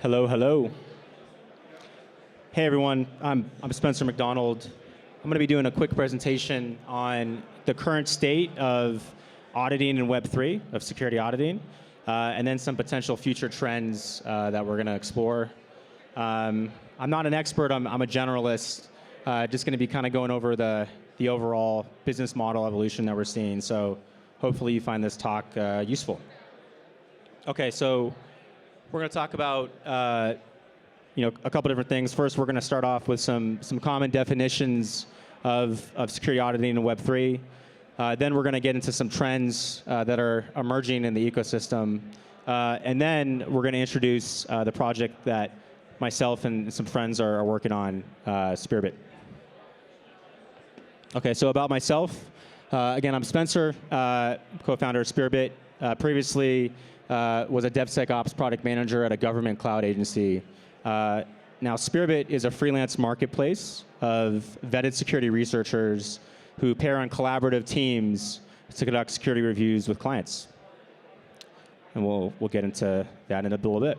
Hello, hello. Hey everyone, I'm Spencer Macdonald. I'm going to be doing a quick presentation on the current state of auditing in Web3, of security auditing, and then some potential future trends that we're going to explore. I'm not an expert, I'm a generalist, just going to be kind of going over the overall business model evolution that we're seeing, so hopefully you find this talk useful. Okay, so we're going to talk about a couple different things. First, we're going to start off with some common definitions of security auditing in Web3. Then we're going to get into some trends that are emerging in the ecosystem. And then we're going to introduce the project that myself and some friends are working on, Spearbits. Okay, so about myself. Again, I'm Spencer, co-founder of Spearbits. Previously, was a DevSecOps product manager at a government cloud agency. Now, Spearbits is a freelance marketplace of vetted security researchers who pair on collaborative teams to conduct security reviews with clients. And we'll get into that in a little bit.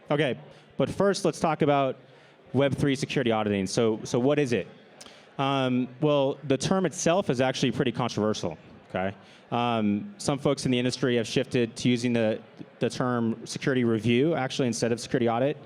Okay, but first let's talk about Web3 security auditing. So what is it? Well, the term itself is actually pretty controversial. Okay. Some folks in the industry have shifted to using the term security review actually instead of security audit,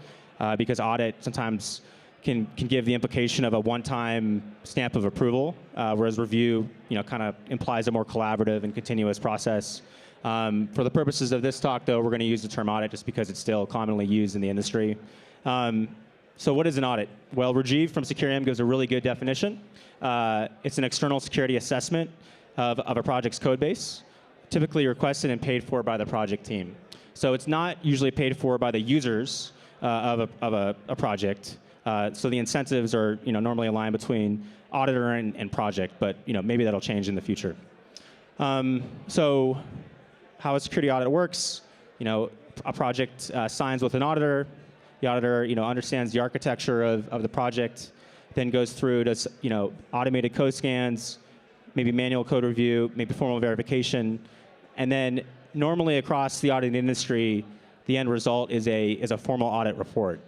because audit sometimes can give the implication of a one-time stamp of approval, whereas review kind of implies a more collaborative and continuous process. For the purposes of this talk, though, we're going to use the term audit just because it's still commonly used in the industry. So what is an audit? Well, Rajiv from SecurityM gives a really good definition. It's an external security assessment of a project's code base, typically requested and paid for by the project team. So it's not usually paid for by the users of a project. So the incentives are normally aligned between auditor and project, but maybe that'll change in the future. So how a security audit works, a project signs with an auditor. The auditor understands the architecture of the project, then goes through to automated code scans, maybe manual code review, maybe formal verification, and then normally across the auditing industry, the end result is a formal audit report.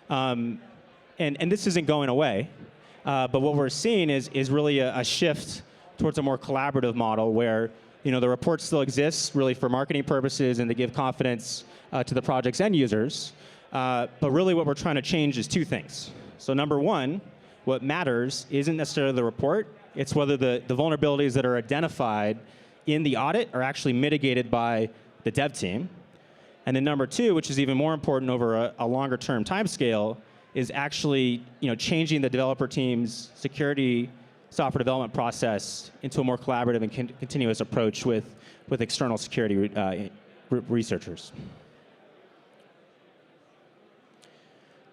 And this isn't going away, but what we're seeing is really a shift towards a more collaborative model where the report still exists really for marketing purposes and to give confidence to the project's end users, but really what we're trying to change is two things. So number one, what matters isn't necessarily the report, it's whether the vulnerabilities that are identified in the audit are actually mitigated by the dev team. And then number two, which is even more important over a longer term time scale, is actually changing the developer team's security software development process into a more collaborative and continuous approach with external security researchers.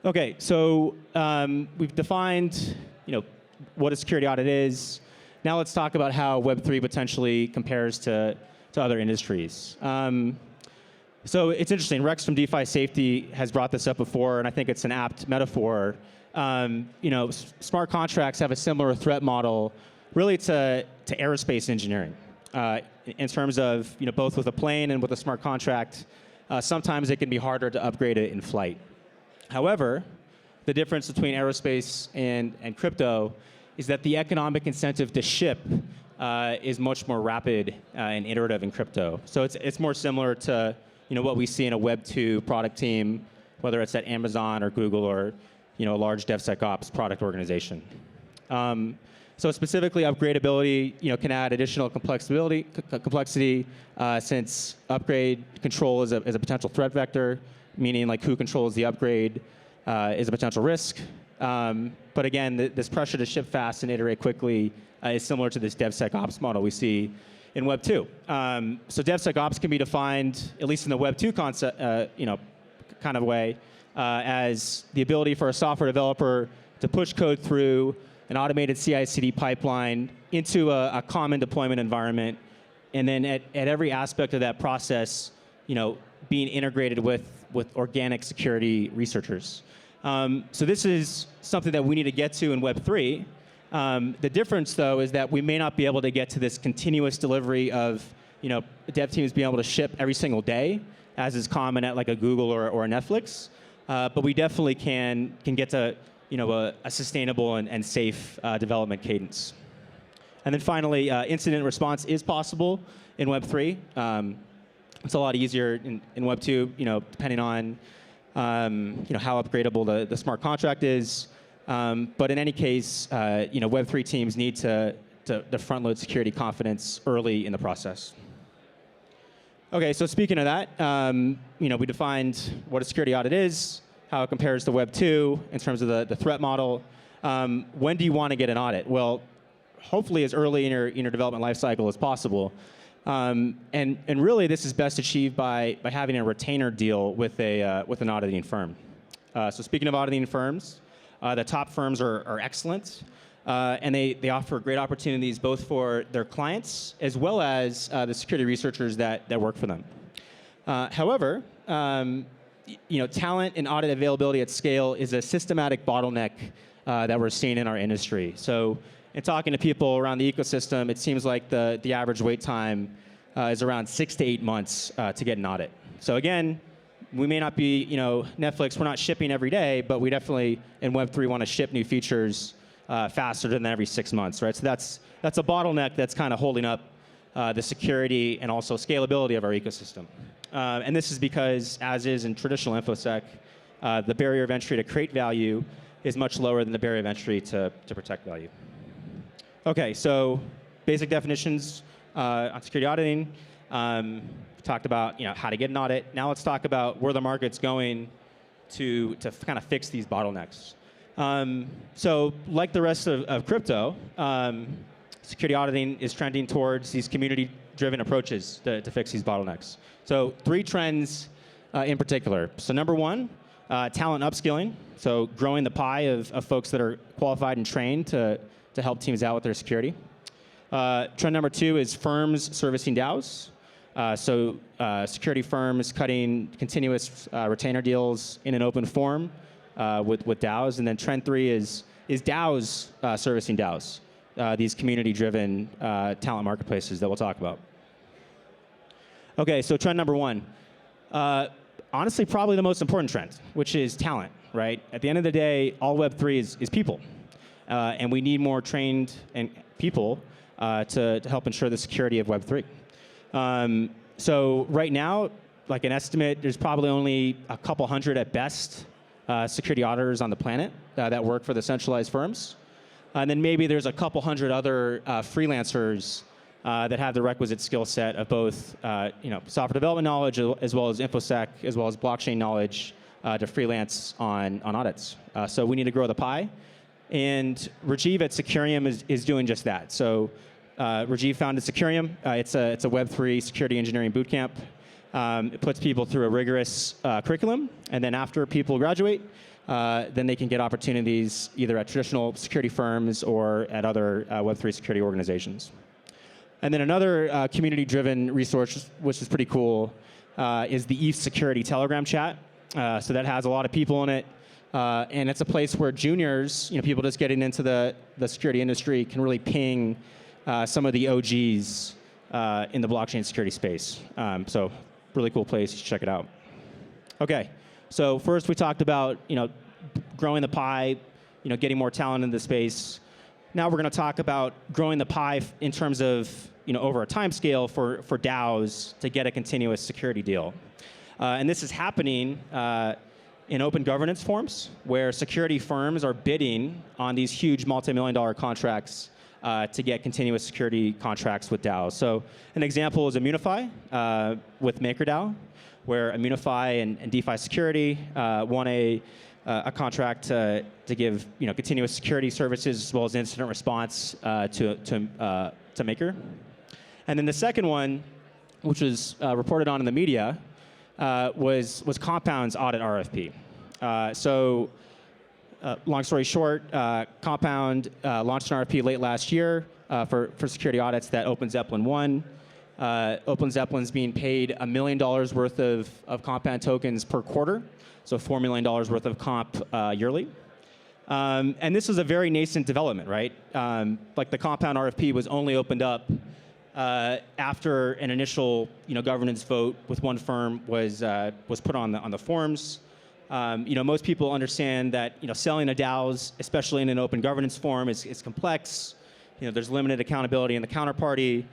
Okay, so we've defined what a security audit is. Now let's talk about how Web3 potentially compares to other industries. So it's interesting, Rex from DeFi Safety has brought this up before, and I think it's an apt metaphor. Smart contracts have a similar threat model really to aerospace engineering. In terms of both with a plane and with a smart contract, sometimes it can be harder to upgrade it in flight. However, the difference between aerospace and crypto is that the economic incentive to ship is much more rapid and iterative in crypto. So it's more similar to what we see in a Web2 product team, whether it's at Amazon or Google or a large DevSecOps product organization. So specifically, upgradability can add additional complexity since upgrade control is a potential threat vector, meaning like who controls the upgrade is a potential risk. But again, this pressure to ship fast and iterate quickly is similar to this DevSecOps model we see in Web2. So DevSecOps can be defined, at least in the Web2 concept, kind of way, as the ability for a software developer to push code through an automated CI/CD pipeline into a common deployment environment, and then at every aspect of that process, being integrated with organic security researchers. So this is something that we need to get to in Web3. The difference, though, is that we may not be able to get to this continuous delivery of dev teams being able to ship every single day, as is common at like a Google or a Netflix. but we definitely can get to a sustainable and safe development cadence. And then finally, incident response is possible in Web3. It's a lot easier in Web2, depending on how upgradable the smart contract is. But in any case, Web3 teams need to front-load security confidence early in the process. Okay, so speaking of that, we defined what a security audit is, how it compares to Web2 in terms of the threat model. When do you want to get an audit? Well, hopefully as early in your development lifecycle as possible. And really, this is best achieved by having a retainer deal with an auditing firm. So speaking of auditing firms, the top firms are excellent, and they offer great opportunities both for their clients as well as the security researchers that work for them. However, talent and audit availability at scale is a systematic bottleneck that we're seeing in our industry. So in talking to people around the ecosystem, it seems like the average wait time is around 6 to 8 months to get an audit. So again, we may not be, Netflix, we're not shipping every day, but we definitely, in Web3, want to ship new features faster than every 6 months, right? So that's a bottleneck that's kind of holding up the security and also scalability of our ecosystem. And this is because, as is in traditional InfoSec, the barrier of entry to create value is much lower than the barrier of entry to protect value. Okay, so basic definitions on security auditing. We talked about how to get an audit. Now let's talk about where the market's going to kind of fix these bottlenecks. So like the rest of crypto, security auditing is trending towards these community-driven approaches to fix these bottlenecks. So 3 trends in particular. So number 1, talent upskilling. So growing the pie of folks that are qualified and trained to help teams out with their security. Trend number 2 is firms servicing DAOs. So security firms cutting continuous retainer deals in an open form with DAOs. And then trend 3 is DAOs servicing DAOs, these community-driven talent marketplaces that we'll talk about. Okay, so trend number 1. Honestly, probably the most important trend, which is talent, right? At the end of the day, all Web3 is people. And we need more trained people to help ensure the security of Web3. So right now, like an estimate, there's probably only a couple hundred at best security auditors on the planet that work for the centralized firms. And then maybe there's a couple hundred other freelancers that have the requisite skill set of both software development knowledge as well as InfoSec, as well as blockchain knowledge to freelance on audits. So we need to grow the pie. And Rajiv at Securium is doing just that. So Rajiv founded Securium. It's a Web3 security engineering bootcamp. It puts people through a rigorous curriculum, and then after people graduate, then they can get opportunities either at traditional security firms or at other Web3 security organizations. And then another community-driven resource, which is pretty cool, is the ETH Security Telegram chat. So that has a lot of people in it. And it's a place where juniors, people just getting into the security industry, can really ping some of the OGs in the blockchain security space. So really cool place. You should check it out. Okay, so first we talked about growing the pie, getting more talent in the space. Now we're going to talk about growing the pie in terms of over a time scale for DAOs to get a continuous security deal. And this is happening in open governance forms, where security firms are bidding on these huge multi-million-dollar contracts to get continuous security contracts with DAOs. So an example is Immunify with MakerDAO, where Immunify and DeFi Security won a contract to give continuous security services as well as incident response to Maker. And then the second one, which was reported on in the media, was Compound's audit RFP. Long story short, Compound launched an RFP late last year for security audits that OpenZeppelin won. OpenZeppelin's being paid $1 million worth of Compound tokens per quarter, so $4 million worth of comp yearly. And this is a very nascent development, right? Like the Compound RFP was only opened up after an initial governance vote with one firm was put on the forums. Most people understand that selling a DAOs, especially in an open governance form, is complex. There's limited accountability in the counterparty.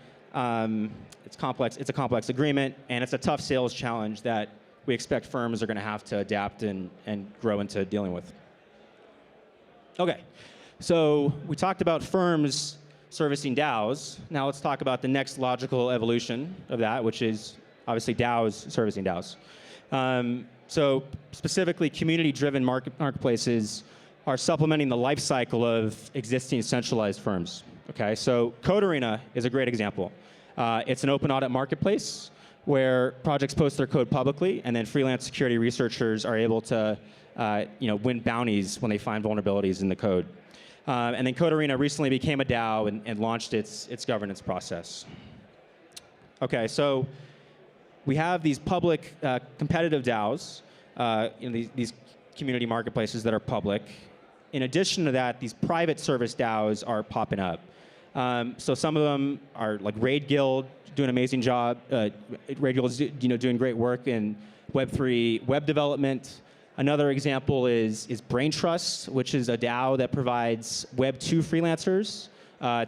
It's complex. It's a complex agreement, and it's a tough sales challenge that we expect firms are going to have to adapt and grow into dealing with. Okay, so we talked about firms servicing DAOs. Now let's talk about the next logical evolution of that, which is obviously DAOs servicing DAOs. So specifically, community-driven marketplaces are supplementing the life cycle of existing centralized firms. Okay, so Code Arena is a great example. It's an open audit marketplace where projects post their code publicly, and then freelance security researchers are able to win bounties when they find vulnerabilities in the code. And then Code Arena recently became a DAO and launched its governance process. Okay, so we have these public competitive DAOs, these community marketplaces that are public. In addition to that, these private service DAOs are popping up. So some of them are like Raid Guild, doing an amazing job. Raid Guild is doing great work in Web3 web development. Another example is Brain Trust, which is a DAO that provides Web2 freelancers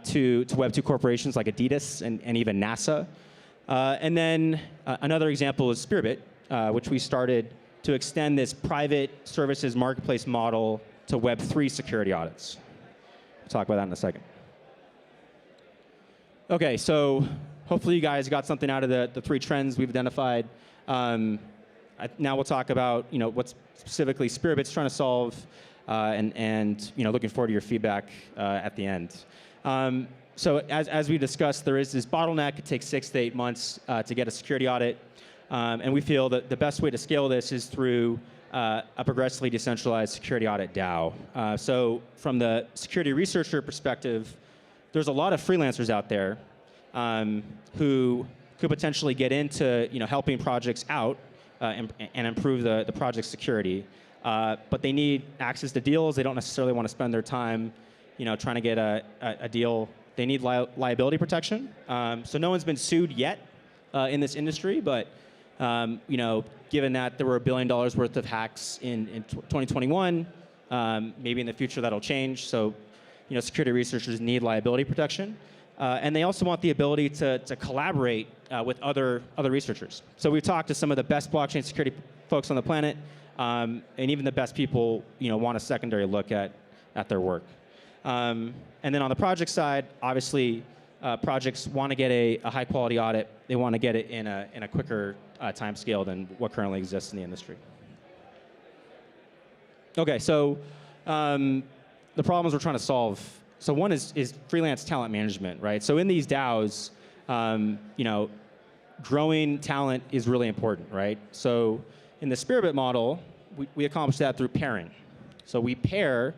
to Web2 corporations like Adidas and even NASA. And then another example is Spearbits, which we started to extend this private services marketplace model to Web3 security audits. We'll talk about that in a second. Okay, so hopefully you guys got something out of the three trends we've identified. Now we'll talk about what specifically Spearbits trying to solve, and looking forward to your feedback at the end. So as we discussed, there is this bottleneck. It takes 6 to 8 months to get a security audit, and we feel that the best way to scale this is through a progressively decentralized security audit DAO. So from the security researcher perspective, there's a lot of freelancers out there who could potentially get into helping projects out and improve the project security, but they need access to deals. They don't necessarily want to spend their time trying to get a deal. They need liability protection. So no one's been sued yet in this industry, but given that there were $1 billion worth of hacks in 2021, maybe in the future that'll change. So security researchers need liability protection. And they also want the ability to collaborate with other researchers. So we've talked to some of the best blockchain security folks on the planet, and even the best people want a secondary look at their work. And then on the project side, obviously, projects want to get a high quality audit. They want to get it in a quicker time scale than what currently exists in the industry. Okay, so the problems we're trying to solve. So one is freelance talent management, right? So in these DAOs, growing talent is really important, right? So in the Spearbit model, we accomplish that through pairing. So we pair,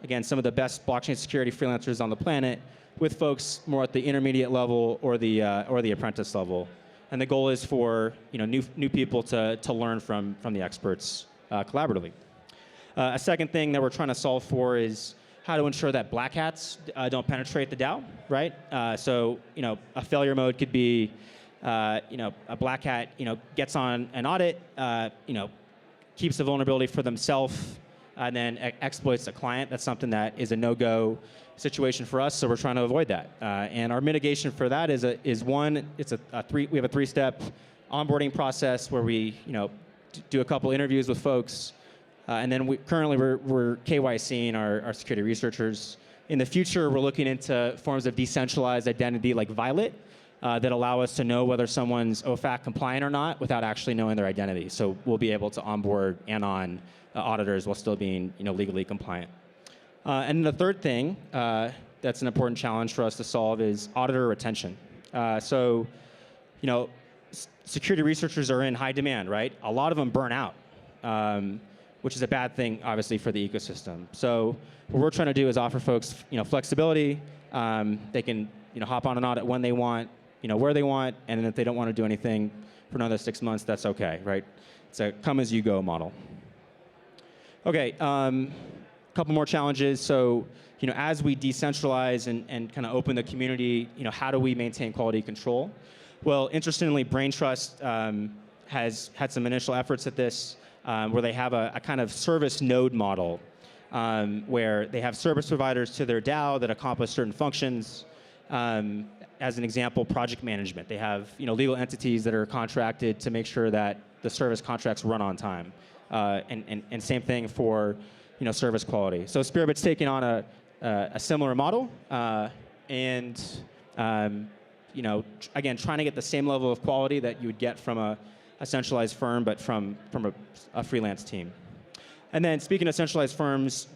again, some of the best blockchain security freelancers on the planet with folks more at the intermediate level or the apprentice level. And the goal is for new people to learn from the experts collaboratively. A second thing that we're trying to solve for is how to ensure that black hats don't penetrate the DAO, right? So a failure mode could be a black hat gets on an audit, keeps the vulnerability for themselves, and then exploits a client. That's something that is a no-go situation for us, so we're trying to avoid that. And our mitigation for that is we have a three-step onboarding process where we do a couple interviews with folks, and then currently we're KYCing our security researchers. In the future, we're looking into forms of decentralized identity like Violet that allow us to know whether someone's OFAC compliant or not without actually knowing their identity. So we'll be able to onboard and auditors while still being legally compliant. And the third thing that's an important challenge for us to solve is auditor retention. So security researchers are in high demand, right? A lot of them burn out, which is a bad thing, obviously, for the ecosystem. So what we're trying to do is offer folks flexibility. They can hop on an audit when they want, where they want, and then if they don't want to do anything for another 6 months, that's okay, right? It's a come-as-you-go model. Okay, couple more challenges. So, as we decentralize and kind of open the community, how do we maintain quality control? Well, interestingly, Brain Trust has had some initial efforts at this. where they have a kind of service node model where they have service providers to their DAO that accomplish certain functions. As an example, project management. They have legal entities that are contracted to make sure that the service contracts run on time. And same thing for service quality. So Spearbits taking on a similar model, and again, trying to get the same level of quality that you would get from a centralized firm, but from a freelance team. And then speaking of centralized firms,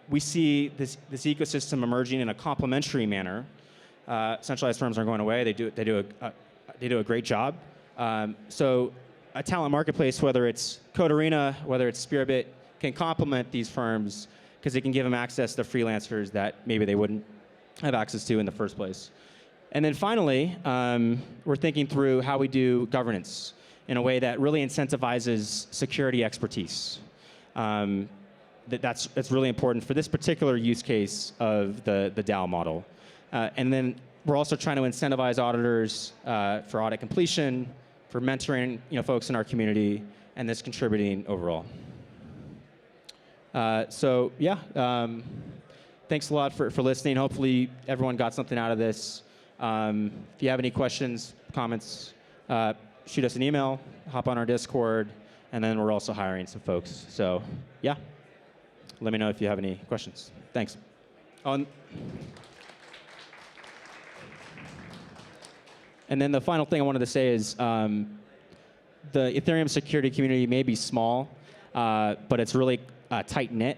we see this ecosystem emerging in a complementary manner. Centralized firms aren't going away. They do a great job. So a talent marketplace, whether it's Code Arena, whether it's Spearbit, can complement these firms because it can give them access to freelancers that maybe they wouldn't have access to in the first place. And then finally, we're thinking through how we do governance in a way that really incentivizes security expertise. That's really important for this particular use case of the DAO model. And then we're also trying to incentivize auditors for audit completion, for mentoring folks in our community, and this contributing overall. So yeah, thanks a lot for listening. Hopefully everyone got something out of this. If you have any questions, comments, shoot us an email, hop on our Discord, and then we're also hiring some folks. So yeah, let me know if you have any questions. Thanks. And then the final thing I wanted to say is the Ethereum security community may be small, but it's really tight-knit.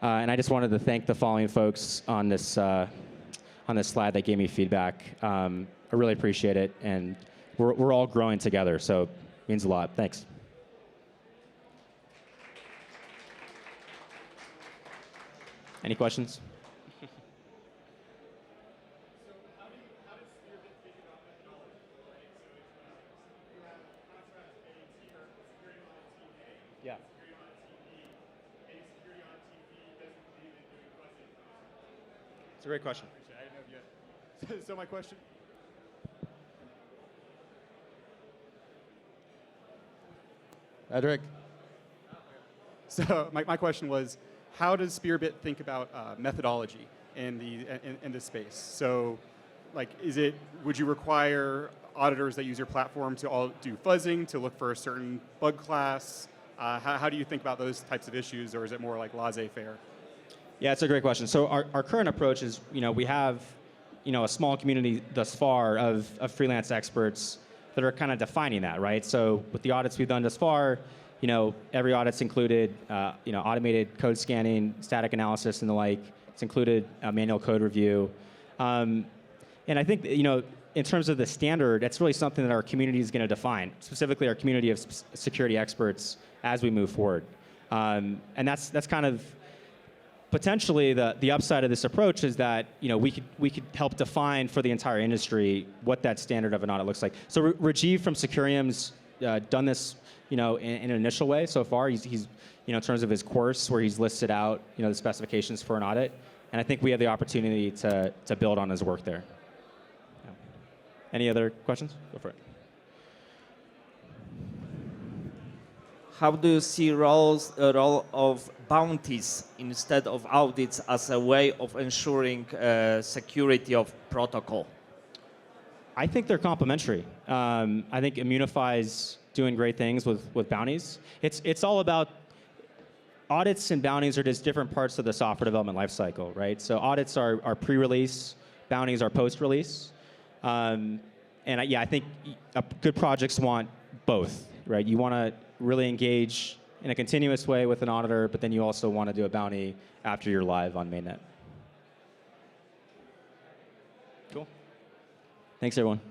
And I just wanted to thank the following folks on this slide that gave me feedback. I really appreciate it, and we're all growing together, so it means a lot. Thanks. Any questions? Yeah. It's a great question. I didn't know yet. So my question. Edric. So my question was, how does Spearbit think about methodology in this space? So, like, would you require auditors that use your platform to all do fuzzing to look for a certain bug class? How do you think about those types of issues, or is it more like laissez-faire? Yeah, it's a great question. So our current approach is, we have, a small community thus far of freelance experts that are kind of defining that, right? So with the audits we've done thus far, every audit's included, automated code scanning, static analysis, and the like. It's included manual code review. And I think, in terms of the standard, it's really something that our community is going to define, specifically our community of security experts as we move forward. And that's kind of potentially the upside of this approach is that we could help define for the entire industry what that standard of an audit looks like. So Rajiv from Securium's done this in an initial way so far. He's in terms of his course where he's listed out the specifications for an audit, and I think we have the opportunity to build on his work there. Yeah. Any other questions? Go for it. How do you see a role of bounties instead of audits as a way of ensuring security of protocol? I think they're complementary. I think Immunify's doing great things with bounties. It's all about audits, and bounties are just different parts of the software development lifecycle, right? So audits are pre-release, bounties are post-release. I think good projects want both, right? You want to really engage in a continuous way with an auditor, but then you also want to do a bounty after you're live on mainnet. Cool. Thanks, everyone.